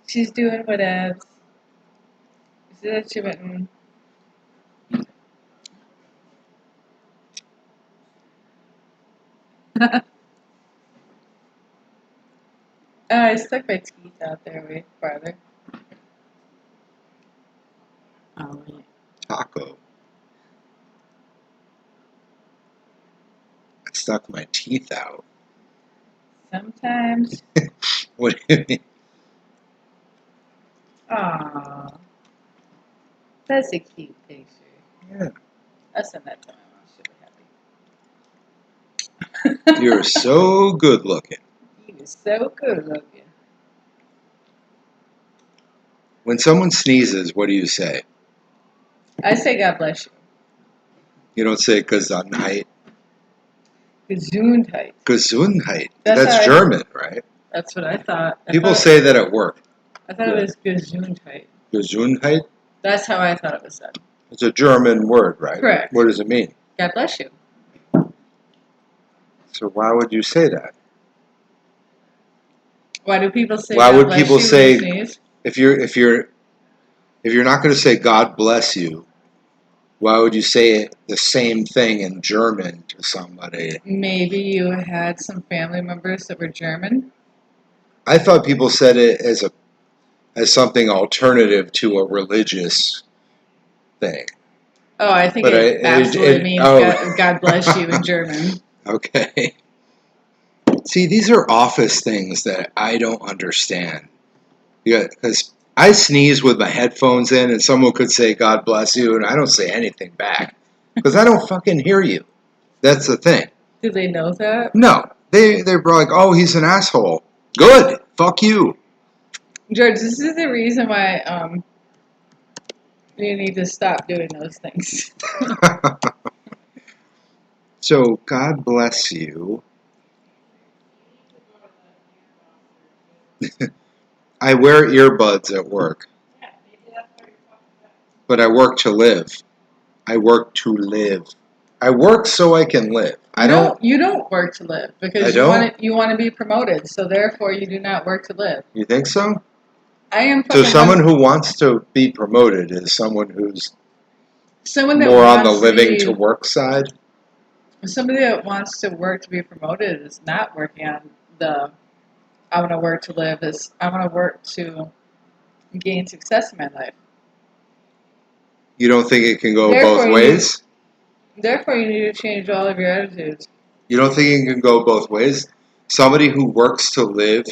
She's doing what ads. She said she went and oh, I stuck my teeth out there way farther. Oh, wait. Taco. I stuck my teeth out. Sometimes. What do you mean? Aw. That's a cute picture. Yeah. I'll send that to my mom. She'll be happy. You're so good looking. You are so good looking. When someone sneezes, what do you say? I say God bless you. You don't say Gesundheit. Gesundheit. Gesundheit. That's That's how I- German, right? That's what I thought. People say that at work. I thought it was Gesundheit. Gesundheit? That's how I thought it was said. It's a German word, right? Correct. What does it mean? God bless you. So why would you say that? Why do people say Why God would bless people you say- when you sneeze? If you're not going to say God bless you, why would you say it the same thing in German to somebody? Maybe you had some family members that were German. I thought people said it as something alternative to a religious thing. Oh, I think But it absolutely means God bless you in German. Okay. See, these are office things that I don't understand. Yeah, because I sneeze with my headphones in, and someone could say "God bless you," and I don't say anything back because I don't fucking hear you. That's the thing. Do they know that? No, they're like, "Oh, he's an asshole." Good, fuck you. George, this is the reason why you need to stop doing those things. So God bless you. I wear earbuds at work, but I work to live. I work to live. I work so I can live. You don't work to live I because don't? you want to be promoted. So therefore, you do not work to live. You think so? I am So fucking someone who wants to be promoted is someone who's someone that more on the wants living to work side. somebody that wants to work to be promoted is not working on the I want to work to live. Is I want to work to gain success in my life. You don't think it can go Therefore, both ways? Therefore, you need to change all of your attitudes. You don't think it can go both ways? Somebody who works to live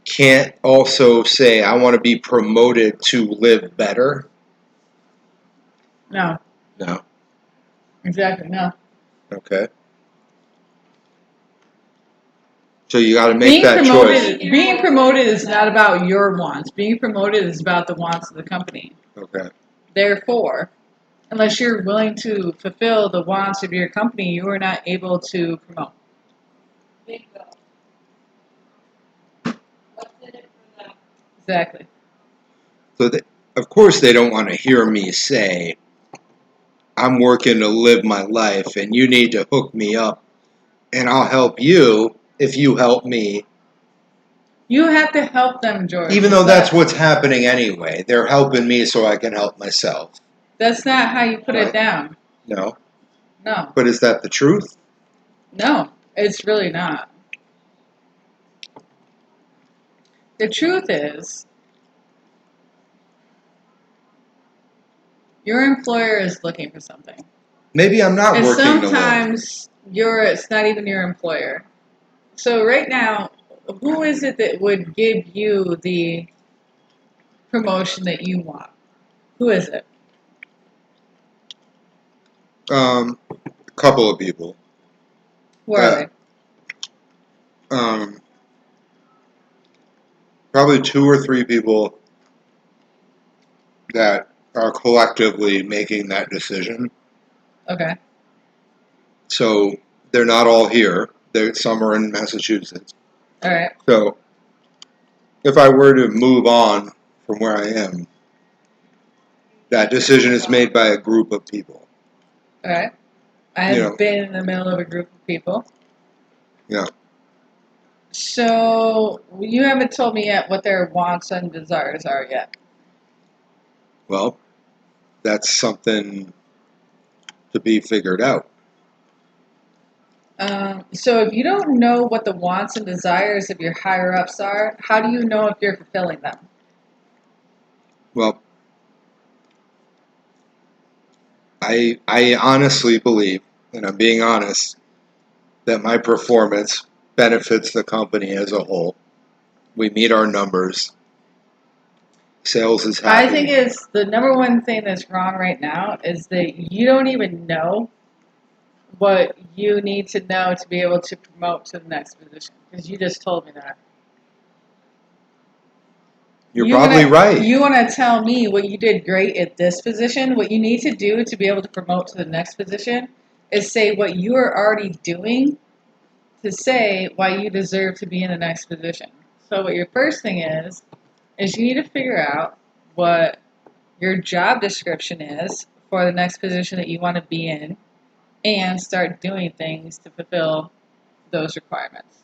can't also say, I want to be promoted to live better? No. No. Exactly, no. Okay. So you got to make that choice. Being promoted is not about your wants. Being promoted is about the wants of the company. Okay. Therefore, unless you're willing to fulfill the wants of your company, you are not able to promote. Exactly. So, of course, they don't want to hear me say, I'm working to live my life and you need to hook me up and I'll help you if you help me. You have to help them, George. Even though that's what's happening anyway. They're helping me so I can help myself. That's not how you put it down. No. No. But is that the truth? No, it's really not. The truth is, your employer is looking for something. Maybe I'm not And working to live. sometimes it's not even your employer. So right now, who is it that would give you the promotion that you want? Who is it? A couple of people. Who are they? Probably 2 or 3 people that are collectively making that decision. Okay. So they're not all here. Some are in Massachusetts. All right. So if I were to move on from where I am, that decision is made by a group of people. All right. I have been in the middle of a group of people. Yeah. So you haven't told me yet what their wants and desires are yet. Well, that's something to be figured out. So if you don't know what the wants and desires of your higher ups are, how do you know if you're fulfilling them? Well, I honestly believe, and I'm being honest, that my performance benefits the company as a whole. We meet our numbers. Sales is happy. I think it's the number one thing that's wrong right now is that you don't even know what you need to know to be able to promote to the next position. Because you just told me that. You're probably right. You want to tell me what you did great at this position. What you need to do to be able to promote to the next position is say what you are already doing to say why you deserve to be in the next position. So what your first thing is you need to figure out what your job description is for the next position that you want to be in and start doing things to fulfill those requirements.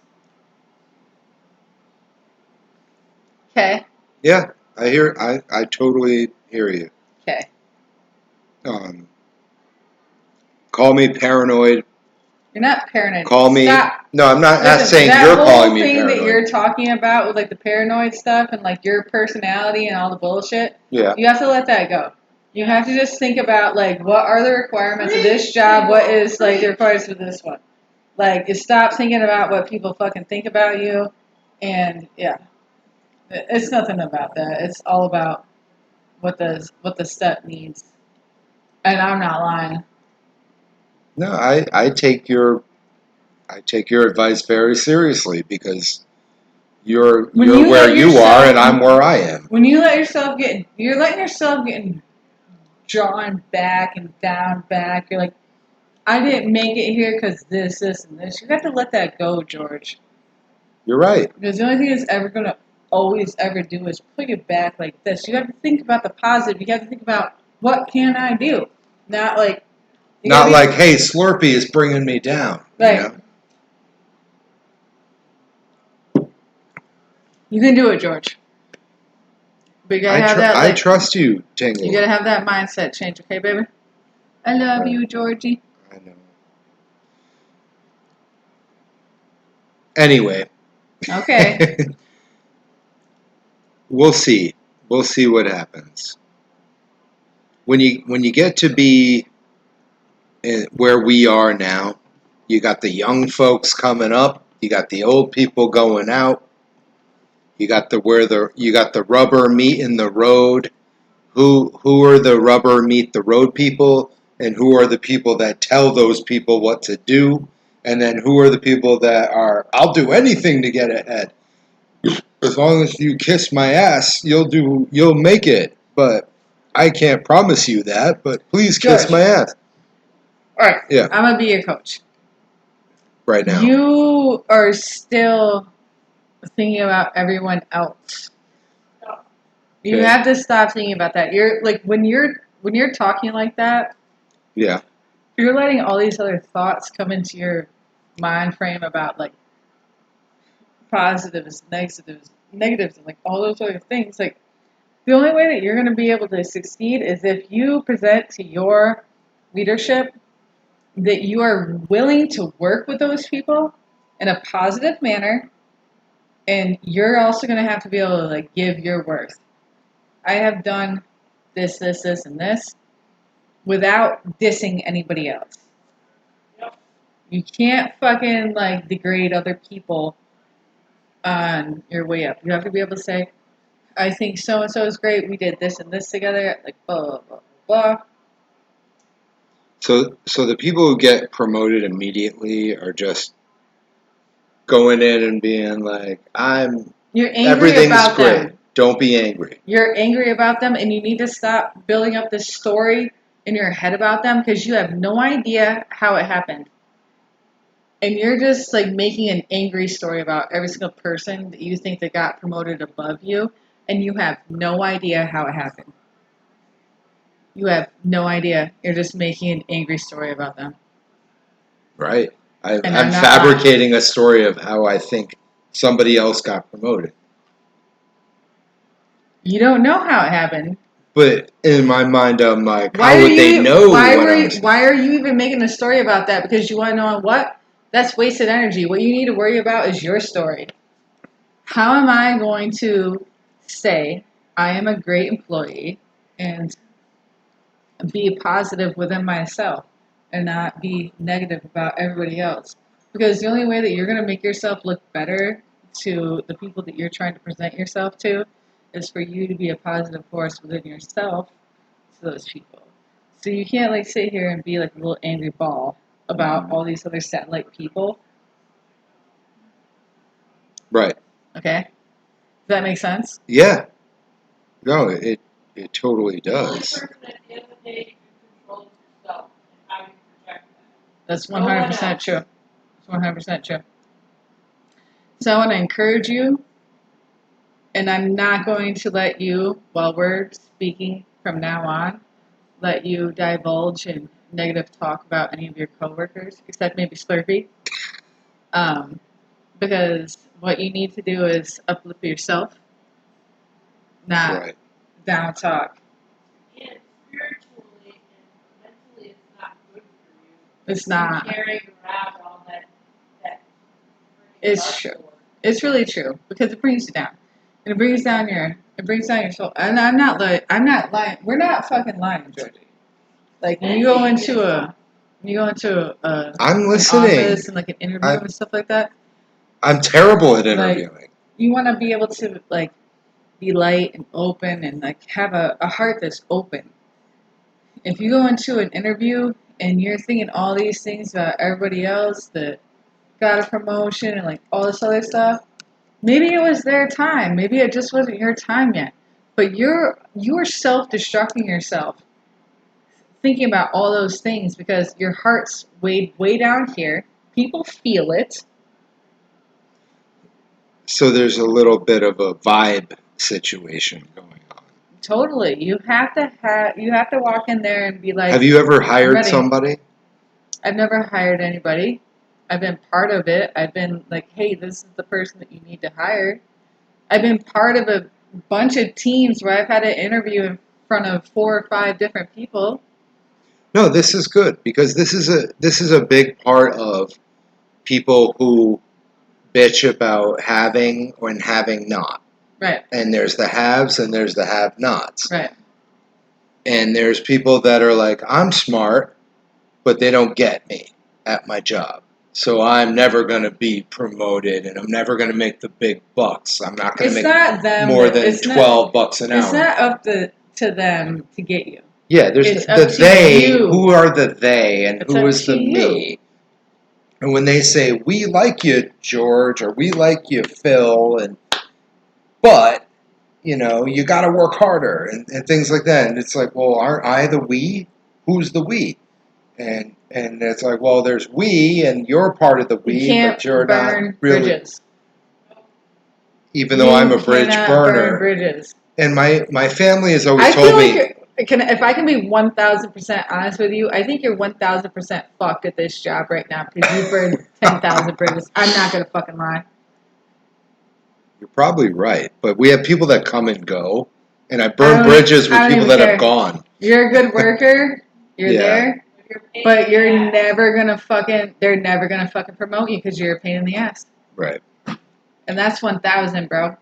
Okay? Yeah, I totally hear you. Okay. Call me paranoid. You're not paranoid. Call me. Stop. No, I'm not Listen, saying that you're whole calling me thing paranoid. that you're talking about with like the paranoid stuff and like your personality and all the bullshit, Yeah. you have to let that go. You have to just think about like what are the requirements of this job, what is like the requirements of this one. Like you stop thinking about what people fucking think about you, and yeah, it's nothing about that. It's all about what the step needs. And I'm not lying. No, I take your advice very seriously because you're where you are and I'm where I am. When you let yourself you're letting yourself get drawn back and down back. You're like, I didn't make it here because this, and this. You have to let that go, George. You're right. Because the only thing it's ever going to always ever do is put you back like this. You have to think about the positive. You have to think about what can I do? Not like... hey, Slurpee is bringing me down. Right. You know? You can do it, George. But you gotta have that. I trust you, Tingle. You gotta have that mindset change, okay, baby? I love you, Georgie. I know. Anyway. Okay. We'll see. We'll see what happens. When you get to be where we are now, you got the young folks coming up, you got the old people going out, you got the rubber meeting the road. Who are the rubber meet the road people, and who are the people that tell those people what to do, and then who are the people that are I'll do anything to get ahead. As long as you kiss my ass, you'll make it. But I can't promise you that, but please kiss my ass. Alright. Yeah. I'm gonna be your coach. Right now. You are still thinking about everyone else. You have to stop thinking about that. You're like when you're talking like that, yeah, you're letting all these other thoughts come into your mind frame about like positives, negatives, and like all those other things. Like the only way that you're going to be able to succeed is if you present to your leadership that you are willing to work with those people in a positive manner, and you're also going to have to be able to like give your worth. I have done this, and this without dissing anybody else. You can't fucking like degrade other people on your way up. You have to be able to say, I think so and so is great. We did this and this together. Like blah blah blah blah. So the people who get promoted immediately are just going in and being like, You're angry everything's about great. Them. Don't be angry. You're angry about them, and you need to stop building up this story in your head about them because you have no idea how it happened. And you're just like making an angry story about every single person that you think that got promoted above you, and you have no idea how it happened. You have no idea. You're just making an angry story about them. Right. I'm fabricating a story of how I think somebody else got promoted. You don't know how it happened. But in my mind, I'm like, how would they know why what were I'm you, saying? why are you even making a story about that? Because you want to know what? That's wasted energy. What you need to worry about is your story. How am I going to say I am a great employee and be positive within myself and not be negative about everybody else? Because the only way that you're going to make yourself look better to the people that you're trying to present yourself to is for you to be a positive force within yourself to those people. So you can't like sit here and be like a little angry ball about all these other satellite people. Right. Okay? Does that make sense? Yeah. No, it totally The only does. person at the end of the day you can control is yourself and how you project that. That's No one 100% else. true. It's 100% true. So I want to encourage you, and I'm not going to let you, while we're speaking from now on, let you divulge in negative talk about any of your coworkers, except maybe Slurpee. Because what you need to do is uplift yourself, not Right. down talk. And spiritually and mentally, it's not good for you. It's not. Carrying around all that. It's true. It's really true because it brings you down. And it brings down your soul. And I'm not lying. We're not fucking lying, Georgie. Like when you go into a I'm an listening. office and like an interview and stuff like that, I'm terrible at like interviewing. you want to be able to like be light and open and like have a heart that's open. If you go into an interview and you're thinking all these things about everybody else that got a promotion and like all this other stuff, maybe it was their time. Maybe it just wasn't your time yet. But you're self-destructing yourself thinking about all those things because your heart's way down here. People feel it. So there's a little bit of a vibe situation going on. Totally. You have to walk in there and be like, Have you ever I'm hired ready. somebody? I've never hired anybody. I've been part of it. I've been like, hey, this is the person that you need to hire. I've been part of a bunch of teams where I've had an interview in front of 4 or 5 different people. No, this is good because this is a big part of people who bitch about having and having not. Right. And there's the haves and there's the have-nots. Right. And there's people that are like, I'm smart, but they don't get me at my job. So I'm never going to be promoted and I'm never going to make the big bucks. I'm not going to It's make not them. more than It's 12 bucks an It's hour. not up to them to get you. Yeah, there's It's the up to they. you. Who are the they and It's who up is to the you. me? And when they say, we like you, George, or we like you, Phil, but, you know, you got to work harder and things like that. And it's like, well, aren't I the we? Who's the we? And it's like, well, there's we, and you're part of the we, You can't but you're burn not really, bridges. even though I'm a bridge cannot burner. burn bridges. And my family has always I told feel me, like if I can be 1,000% honest with you, I think you're 1,000% fucked at this job right now because you burned 10,000 bridges. I'm not gonna fucking lie. you're probably right, but we have people that come and go, and I I burn don't- bridges with I don't people even that care. have gone. You're a good worker. You're Yeah. there, but you're never gonna fucking. They're never gonna fucking promote you because you're a pain in the ass. Right. And that's 1,000, bro.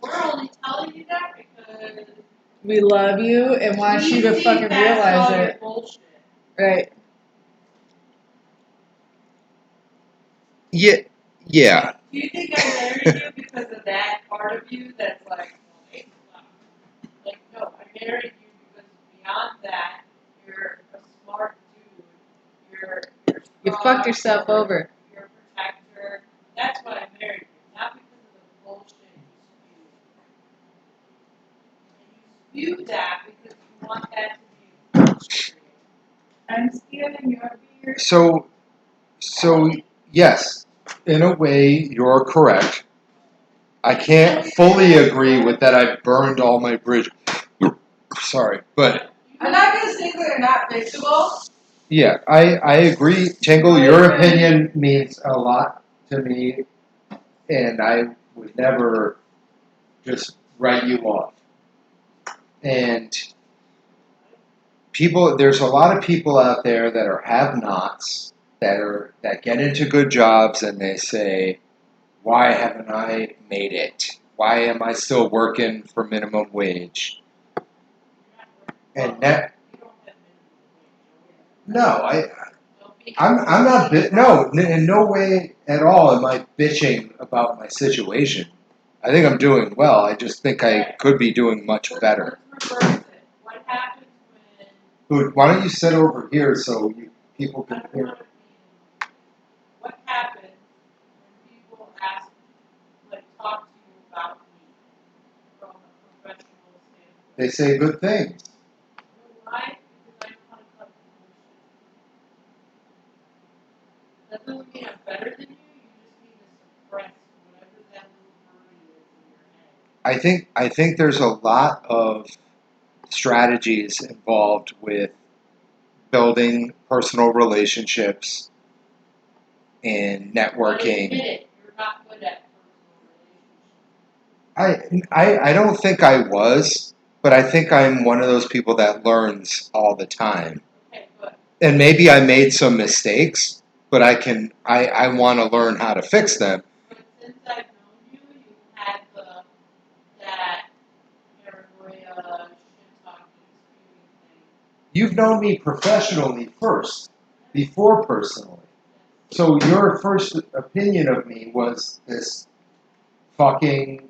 We're only telling you that because We love you and want we you to see fucking past realize all your it. bullshit. Right. Yeah. Yeah. Do you think I married you because of that part of you that's like, well, hey, like, no, I married you because beyond that, you're a smart dude. You're You strong, fucked yourself over. You're a protector. That's why I married you, not because of the bullshit you spew. And you spew that because you want that to be bullshit. I'm stealing your beer. So yes, in a way, you're correct. I can't fully agree with that. I burned all my bridges. Sorry, but I'm not gonna say that they're not fixable. yeah, I agree. Tingle, your opinion means a lot. to me, and I would never just write you off. And there's a lot of people out there that are have-nots that get into good jobs and they say, "Why haven't I made it? Why am I still working for minimum wage?" And that, no, I'm not. No, in no way at all am I bitching about my situation. I think I'm doing well. I just think I could be doing much better. Let's reverse it. What happens Why don't you sit over here so people can hear? what happens when people ask, talk to you about me from a professional standpoint? They say good things. You know why? Because I'm on a bullshit. That doesn't mean I'm better than you. You just need to suppress whatever that little worry is in your head. I think there's a lot of strategies involved with building personal relationships and But networking. admit it, you're not good at personal relationships. I don't think I was, but I think I'm one of those people that learns all the time. Okay, good. And maybe I made some mistakes, but I want to learn how to fix them. But since I've known you, you've had that paranoia, shit talking, screaming thing. You've known me professionally first, before personally. So your first opinion of me was this fucking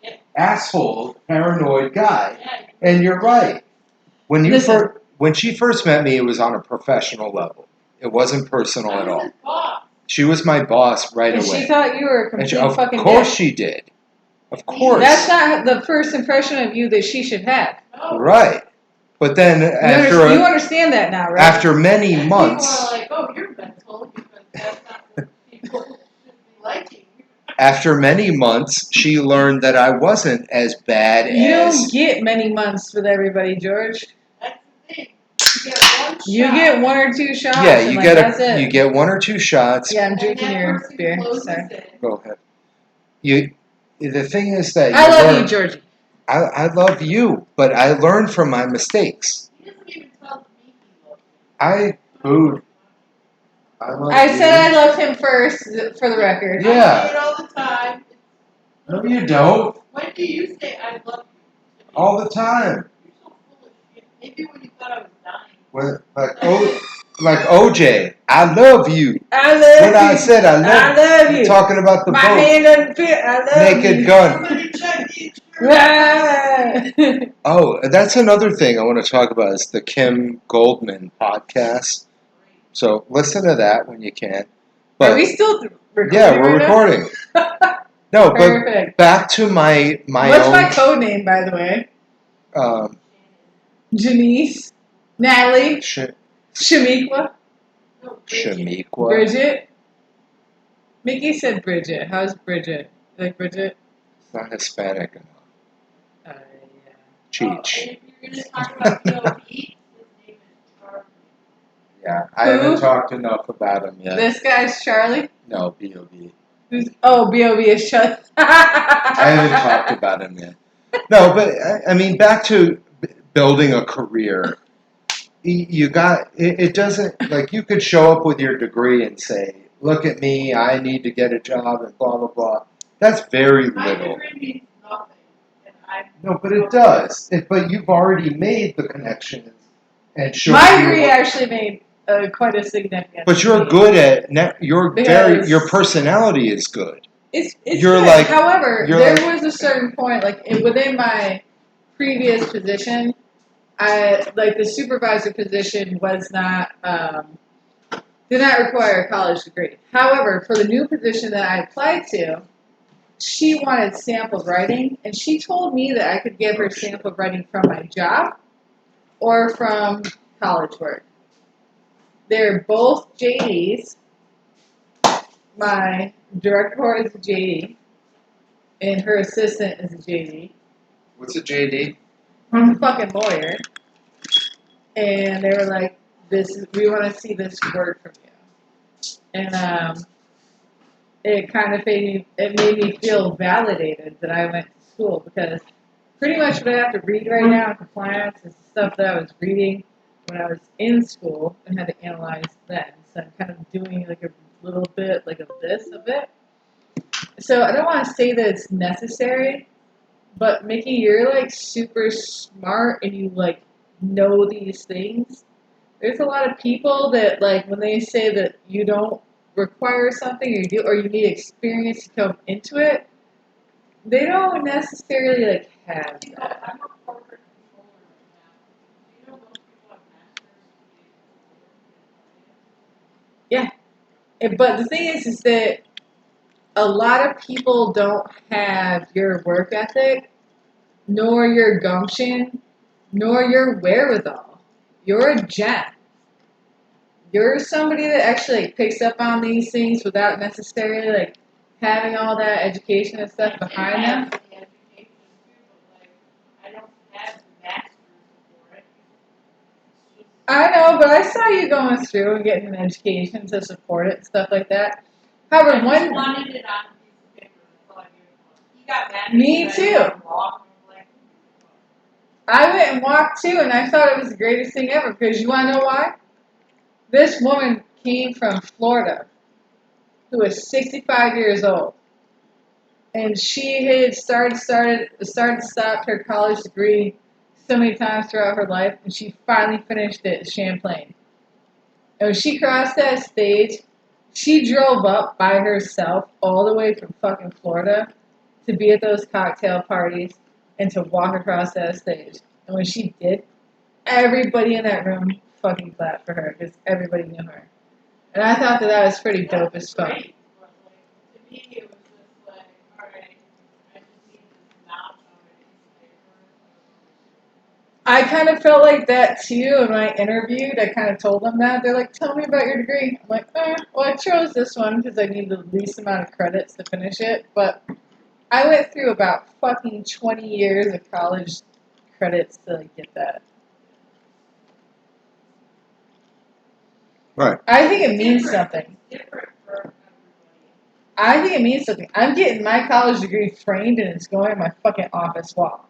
Yeah, asshole, paranoid guy. yeah, And you're right. Listen. When she first met me, it was on a professional level. It wasn't personal I at was all. his boss. She was my boss right And away. she thought you were a And complete of fucking course dick. she did. Of course. That's not the first impression of you that she should have. No. Right. But then You understand that now, right? after many And months, people are like, oh, you're mental because that's not what people should be liking. after many months, she learned that I wasn't as bad You as don't get many months with everybody, George. That's the thing. You get one shot. You get one or two shots. yeah. and You like, get that's it. you get one or two shots. Yeah, I'm and drinking that your person beer. closes Sorry. it. Go ahead. The thing is that I love learn- you, Georgie. I love you, but I learned from my mistakes. He doesn't even tell me he loves me. I booed. I love I you. said I loved him first, for the record. Yeah. I do it all the time. No, you don't. When do you say I love you? All the time. You're so full of shit. Maybe when you thought I was dying. Like OJ, I love you. I love When you. I said I love you. talking about the My boat, hand doesn't fit. I love Naked you. Gun. Somebody check the insurance. Ah. Oh, that's another thing I want to talk about is the Kim Goldman podcast. So listen to that when you can. But Are we still recording? yeah, we're right recording. now? No, but Perfect. back to my What's own. my code name, by the way? Janice, Natalie, Shamiqua, No, Bridget. Shamiqua. Bridget. Mickey said Bridget. How's Bridget? You like Bridget? It's not Hispanic enough. Yeah. Cheech. And if you're going to talk about POV, his name is Charlie. Yeah, I Who? haven't talked enough about him yet. This guy's Charlie. No, B.O.B. B.O.B. is Charlie. I haven't talked about him yet. No, but I mean, back to building a career. You got it. Doesn't like you could show up with your degree and say, "Look at me, I need to get a job," and blah blah blah. That's very My little. degree means nothing. And No, but it does. But you've already made the connections and shown. My degree actually made quite a significant. But you're good at Because- your personality is good. It's You're good. like- However, you're there like- was a certain point, within my previous position, the supervisor position was not did not require a college degree. However, for the new position that I applied to, she wanted sample writing, and she told me that I could give her sample writing from my job or from college work. They're both JDs. My direct report is a JD, and her assistant is a JD. What's a JD? I'm a fucking lawyer. And they were like, we want to see this word from you. And it kind of made me feel validated that I went to school because pretty much what I have to read right now in compliance is stuff that I was reading when I was in school and had to analyze then. So I'm kind of doing like a little bit like of this of it. So I don't want to say that it's necessary, but Mickey, you're like super smart and you like know these things. There's a lot of people that like when they say that you don't require something or you need experience to come into it, they don't necessarily like have You know, that. I'm a corporate controller right now. Do you know those people have masters in Yeah. But the thing is that a lot of people don't have your work ethic, nor your gumption, nor your wherewithal. You're a gem. You're somebody that actually like, picks up on these things without necessarily like having all that education and stuff behind them. the education too, but like I don't have the masters for it. It's just I know, but I saw you going through and getting an education to support it and stuff like that. I However, just one wanted it on a piece of paper. That's all I gave him. He got mad at Me because too. I didn't walk, and I'm like, I went and walked too, and I thought it was the greatest thing ever because you want to know why? This woman came from Florida who was 65 years old, and she had stopped her college degree so many times throughout her life, and she finally finished it at Champlain. And when she crossed that stage, she drove up by herself all the way from fucking Florida to be at those cocktail parties and to walk across that stage. And when she did, everybody in that room fucking clapped for her because everybody knew her. And I thought that was pretty yeah, dope it's as fuck. great. But like to me, it was just like, all right, I just need this notch on a piece of paper. I kind of felt like that too. And when I interviewed, I kind of told them that. They're like, tell me about your degree. I'm like, well, I chose this one because I need the least amount of credits to finish it. But I went through about fucking 20 years of college credits to like, get that. Right. I think it means Different. something. It's different for everybody. I think it means something. I'm getting my college degree framed and it's going on my fucking office wall.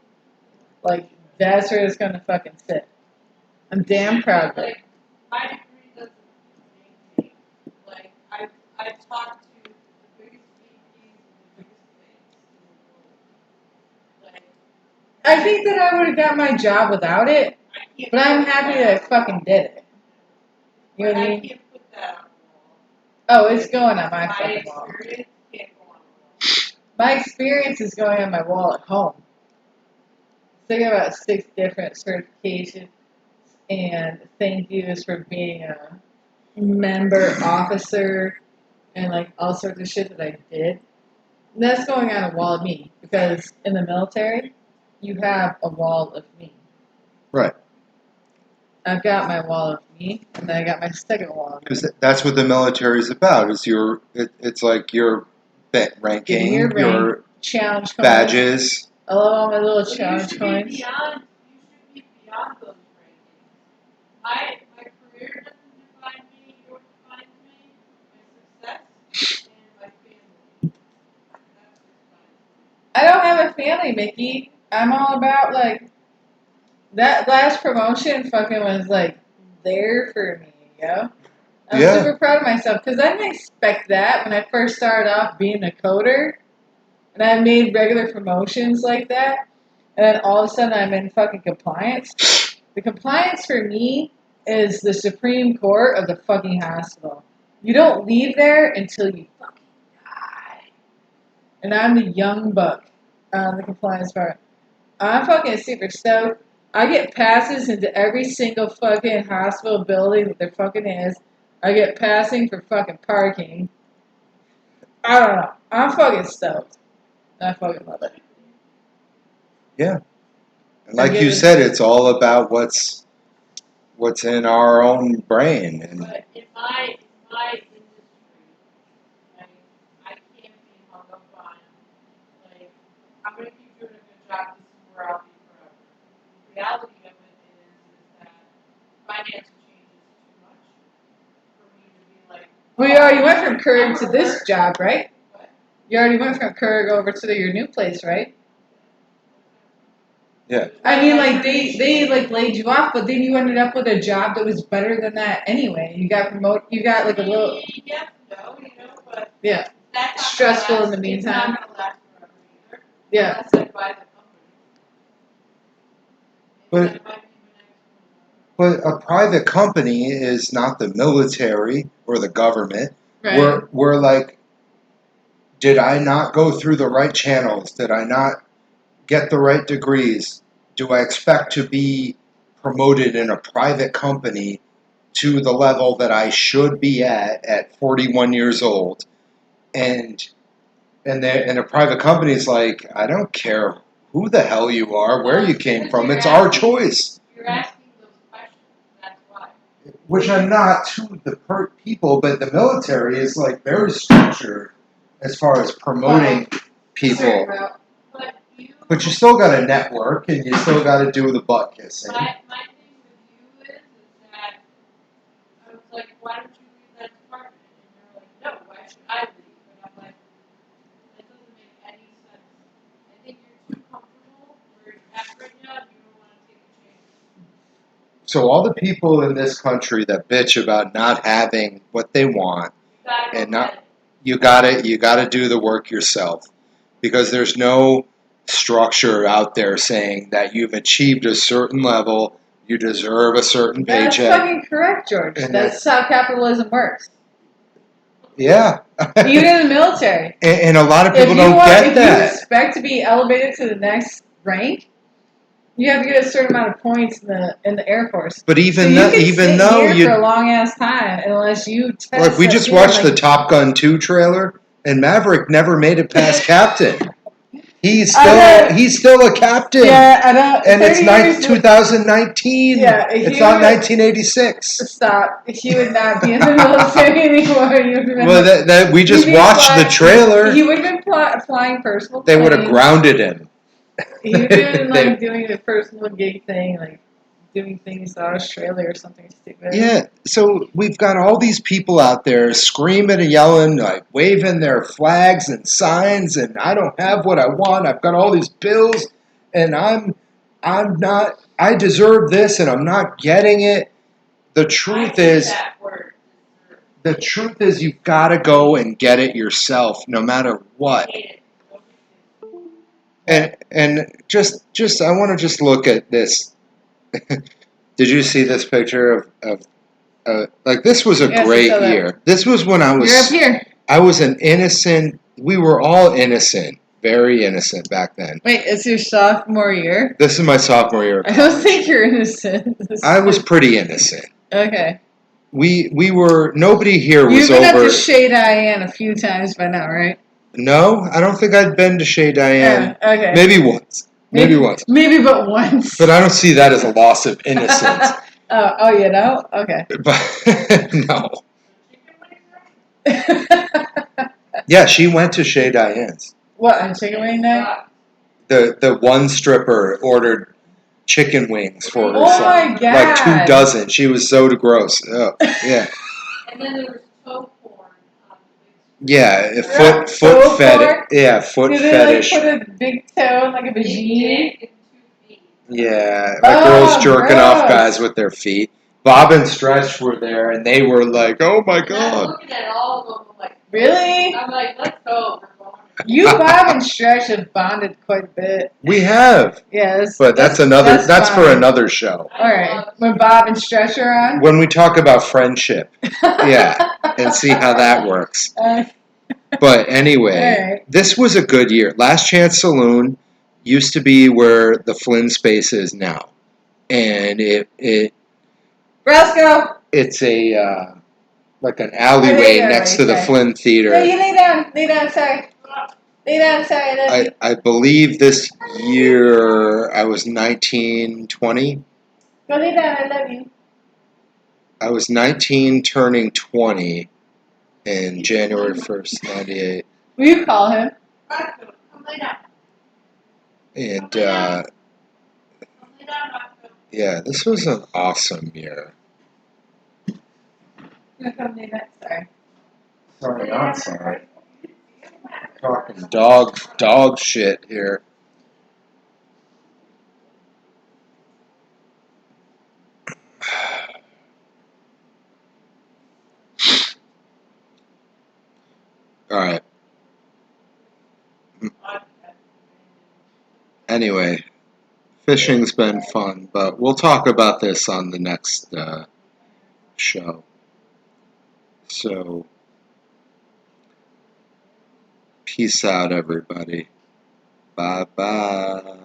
Like, that's where it's gonna fucking sit. I'm damn proud of it. Like, my degree doesn't make me. Like, I've talked to the biggest VPs and the biggest things in the world. Like, I think that I would have got my job without it, I can't. but I'm put happy that- that I fucking did it. You know but what I I mean? can't put that on the Oh, wall. it's going on my My fucking wall. experience can't go on the wall. My experience is going on my wall at home. So I got about 6 different certifications and thank yous for being a member officer and like all sorts of shit that I did. And that's going on a wall of me because in the military, you have a wall of me. Right. I've got my wall of me, and then I got my second wall of me. Because that's what the military is about. Is it's like your ranking, Give me your ring, your challenge coins. badges. I love all my little Well, you challenge should coins. be beyond. You should be beyond those rankings. My career doesn't define me. What defines me? My success and my family. That's what defines me. I don't have a family, Mickey. I'm all about like that last promotion. Fucking was like there for me, yo. I'm Yeah. super proud of myself because I didn't expect that when I first started off being a coder, and I made regular promotions like that, and then all of a sudden I'm in fucking compliance. The compliance for me is the Supreme Court of the fucking hospital. You don't leave there until you fucking die. And I'm the young buck on the compliance part. I'm fucking super stoked. I get passes into every single fucking hospital building that there fucking is. I get passing for fucking parking. I don't know. I'm fucking stoked. I fucking love it. Yeah. And like I you give it- said, it's all about what's in our own brain. And But in my industry, like, I can't be hung up on, like, I'm going to keep doing a good job, this is where I'll be forever. The reality of it is that finance changes too much for me to be like, Well, you went from courier to this job, right? You already went from Kurg over to your new place, right? Yeah. I mean, like they like laid you off, but then you ended up with a job that was better than that anyway. You got promoted. You got like a little Yes, no, but yeah that's not stressful gonna in the last, meantime. It's not gonna last forever either. Yeah. Unless I buy the company. But- Maybe that might be the next one. But a private company is not the military or the government. Right. We're like, did I not go through the right channels? Did I not get the right degrees? Do I expect to be promoted in a private company to the level that I should be at 41 years old? And a private company is like, I don't care who the hell you are, where you came from. It's our choice. You're asking those questions. That's why. Which I'm not to the people, but the military is like very structured as far as promoting people. But you. But you still got to network, and you still got to do the butt kissing. My thing with you is that I was like, why don't you leave that department? And you're like, no, why should I leave? And I'm like, that doesn't make any sense. I think you're too comfortable where you're at right now, and you don't want to take a change. So all the people in this country that bitch about not having what they want, You gotta go and not get it. you gotta do the work yourself, because there's no structure out there saying that you've achieved a certain level, you deserve a certain That's paycheck. fucking correct, George. And That's how capitalism works. Yeah. Even in the military. And a lot of people don't get If you that. expect to be elevated to the next rank, you have to get a certain amount of points in the Air Force. But even so you though, could even sit though here you for a long ass time unless you test. look, we just watched the Top Gun 2 trailer, and Maverick never made it past captain. He's still a captain. Yeah, I don't. And it's 2019. Yeah, It's not 1986. Stop. He would not be in the military anymore. Well, we just watched the trailer. He would have been flying personal. They would have grounded him. He would have been doing the personal gig thing, like doing things to Australia or something stupid. Yeah, so we've got all these people out there screaming and yelling, like waving their flags and signs, and I don't have what I want. I've got all these bills, and I deserve this, and I'm not getting it. The truth is, you've got to go and get it yourself, no matter what. And just I want to just look at this. Did you see this picture of like this was a great year. This was when I was. You're up here. I was an innocent. We were all innocent, very innocent back then. Wait, it's your sophomore year? This is my sophomore year. I don't think you're innocent. I was pretty innocent. Okay. We were. Nobody here was You've been over. up to Shea Diane a few times by now, right? No, I don't think I'd been to Shea Diane. Okay. Maybe once. Maybe once. Maybe but once. But I don't see that as a loss of innocence. Oh, you know? Okay. But no. Yeah, she went to Shea Diane's. What, on chicken wing night? The one stripper ordered chicken wings for herself. Oh my God. Like 2 dozen. She was so gross. Oh, yeah. And then there was toe porn. Yeah, foot toe fetish. porn? Yeah, foot Did fetish. They like put a big toe in like a vagine? Yeah, like girls jerking off guys with their feet. Bob and Stretch were there, and they were like, "Oh my I'm God!" looking at all of them like, Really? I'm like, let's go. We're going. You, Bob, and Stretch have bonded quite a bit. We have, Yeah, but that's for fine. another show. All right, when Bob and Stretch are on. When we talk about friendship, yeah, and see how that works. But anyway, This was a good year. Last Chance Saloon used to be where the Flynn space is now, and Roscoe. it's a like an alleyway next to the Flynn Theater. No, you lay down. Lay down, sorry. Lay down, sorry. I believe this year I was 19, 20. Go lay down, I love you. I was 19 turning 20 in January 1st, 98. Will you call him? Roscoe, come lay down. And Come lay down, Roscoe. yeah, this was an awesome year. Come lay down, sorry. Sorry, not sorry. Talking dog shit here. All right. Anyway, fishing's been fun, but we'll talk about this on the next show. So, peace out, everybody. Bye bye.